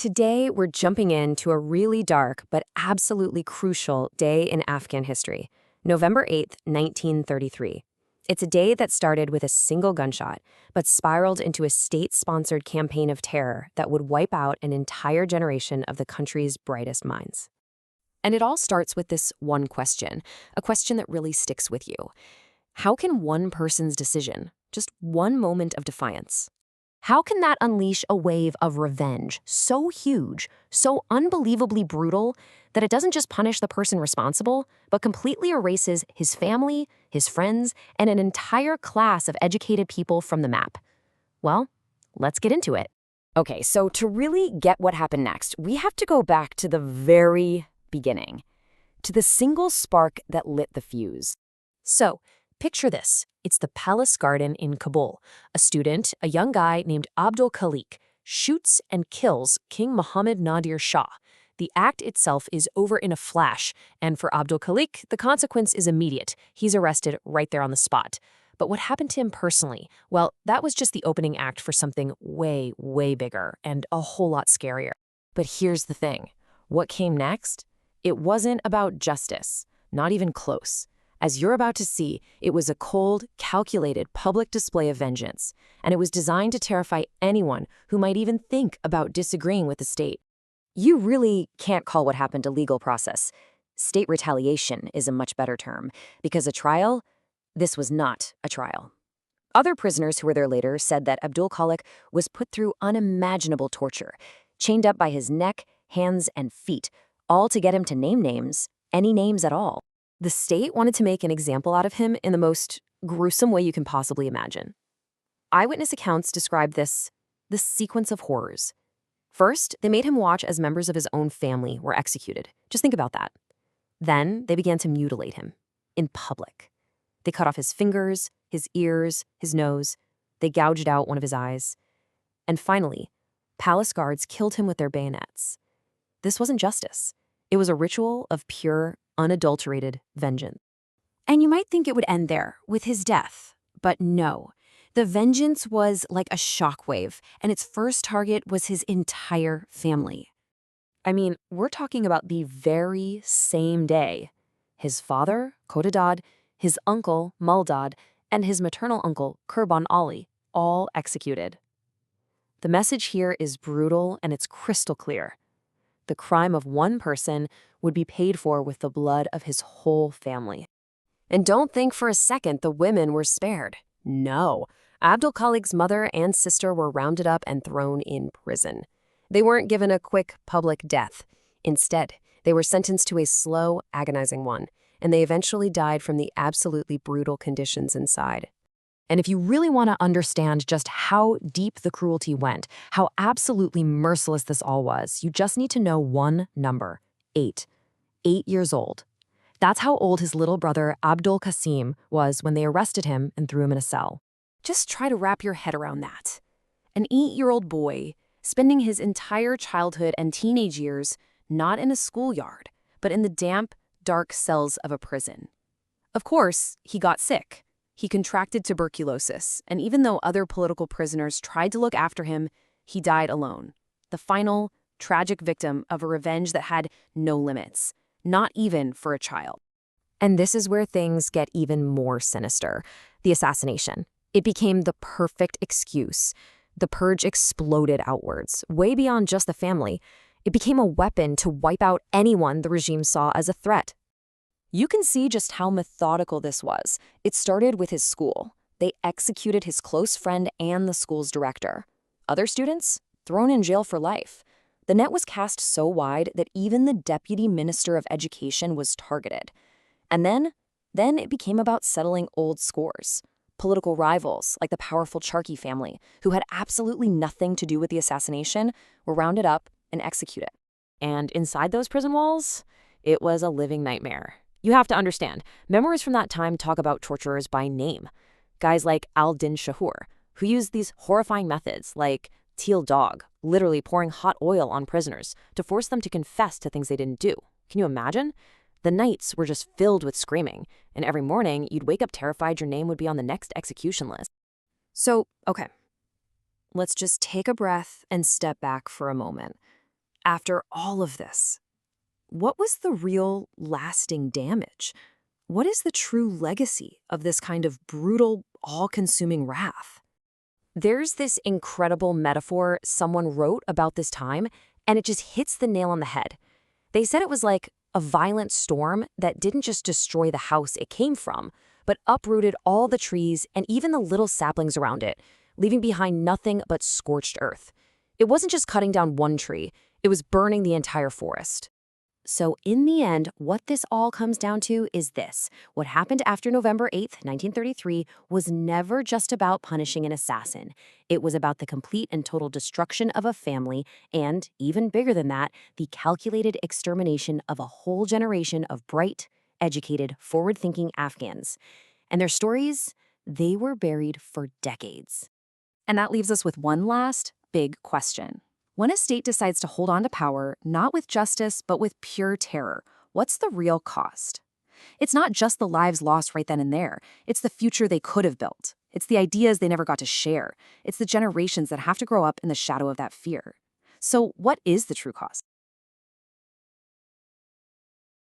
Today, we're jumping into a really dark but absolutely crucial day in Afghan history, November 8th, 1933. It's a day that started with a single gunshot, but spiraled into a state-sponsored campaign of terror that would wipe out an entire generation of the country's brightest minds. And it all starts with this one question, a question that really sticks with you. How can one person's decision, just one moment of defiance, how can that unleash a wave of revenge so huge, so unbelievably brutal, that it doesn't just punish the person responsible, but completely erases his family, his friends, and an entire class of educated people from the map? Well, let's get into it. Okay, so to really get what happened next, we have to go back to the very beginning, to the single spark that lit the fuse. So, picture this. It's the Palace Garden in Kabul. A student, a young guy named Abdul Khaliq, shoots and kills King Mohammed Nadir Shah. The act itself is over in a flash, and for Abdul Khaliq, the consequence is immediate. He's arrested right there on the spot. But what happened to him personally? Well, that was just the opening act for something way, way bigger and a whole lot scarier. But here's the thing. What came next? It wasn't about justice, not even close. As you're about to see, it was a cold, calculated public display of vengeance, and it was designed to terrify anyone who might even think about disagreeing with the state. You really can't call what happened a legal process. State retaliation is a much better term, because a trial, this was not a trial. Other prisoners who were there later said that Abdul Khaliq was put through unimaginable torture, chained up by his neck, hands, and feet, all to get him to name names, any names at all. The state wanted to make an example out of him in the most gruesome way you can possibly imagine. Eyewitness accounts describe this sequence of horrors. First, they made him watch as members of his own family were executed. Just think about that. Then, they began to mutilate him in public. They cut off his fingers, his ears, his nose. They gouged out one of his eyes. And finally, palace guards killed him with their bayonets. This wasn't justice. It was a ritual of pure, unadulterated vengeance. And you might think it would end there, with his death. But no. The vengeance was like a shockwave, and its first target was his entire family. I mean, we're talking about the very same day. His father, Khotadad, his uncle, Muldad, and his maternal uncle, Kurban Ali, all executed. The message here is brutal and it's crystal clear. The crime of one person would be paid for with the blood of his whole family. And don't think for a second the women were spared. No. Abdul Khaliq's mother and sister were rounded up and thrown in prison. They weren't given a quick public death. Instead, they were sentenced to a slow, agonizing one, and they eventually died from the absolutely brutal conditions inside. And if you really want to understand just how deep the cruelty went, how absolutely merciless this all was, you just need to know one number: 8. 8 years old. That's how old his little brother Abdul Qasim was when they arrested him and threw him in a cell. Just try to wrap your head around that. An 8-year-old boy spending his entire childhood and teenage years not in a schoolyard, but in the damp, dark cells of a prison. Of course, he got sick. He contracted tuberculosis, and even though other political prisoners tried to look after him, he died alone. The final, tragic victim of a revenge that had no limits, not even for a child. And this is where things get even more sinister. The assassination. It became the perfect excuse. The purge exploded outwards, way beyond just the family. It became a weapon to wipe out anyone the regime saw as a threat. You can see just how methodical this was. It started with his school. They executed his close friend and the school's director. Other students? Thrown in jail for life. The net was cast so wide that even the deputy minister of education was targeted. And then it became about settling old scores. Political rivals, like the powerful Charki family, who had absolutely nothing to do with the assassination, were rounded up and executed. And inside those prison walls, it was a living nightmare. You have to understand, memoirs from that time talk about torturers by name. Guys like al-Din Shahur, who used these horrifying methods like teal dog, literally pouring hot oil on prisoners to force them to confess to things they didn't do. Can you imagine? The nights were just filled with screaming, and every morning you'd wake up terrified your name would be on the next execution list. So, okay, let's just take a breath and step back for a moment. After all of this, what was the real lasting damage? What is the true legacy of this kind of brutal, all-consuming wrath? There's this incredible metaphor someone wrote about this time, and it just hits the nail on the head. They said it was like a violent storm that didn't just destroy the house it came from, but uprooted all the trees and even the little saplings around it, leaving behind nothing but scorched earth. It wasn't just cutting down one tree, it was burning the entire forest. So in the end, what this all comes down to is this. What happened after November 8th, 1933 was never just about punishing an assassin. It was about the complete and total destruction of a family and, even bigger than that, the calculated extermination of a whole generation of bright, educated, forward-thinking Afghans. And their stories, they were buried for decades. And that leaves us with one last big question. When a state decides to hold on to power, not with justice, but with pure terror, what's the real cost? It's not just the lives lost right then and there. It's the future they could have built. It's the ideas they never got to share. It's the generations that have to grow up in the shadow of that fear. So what is the true cost?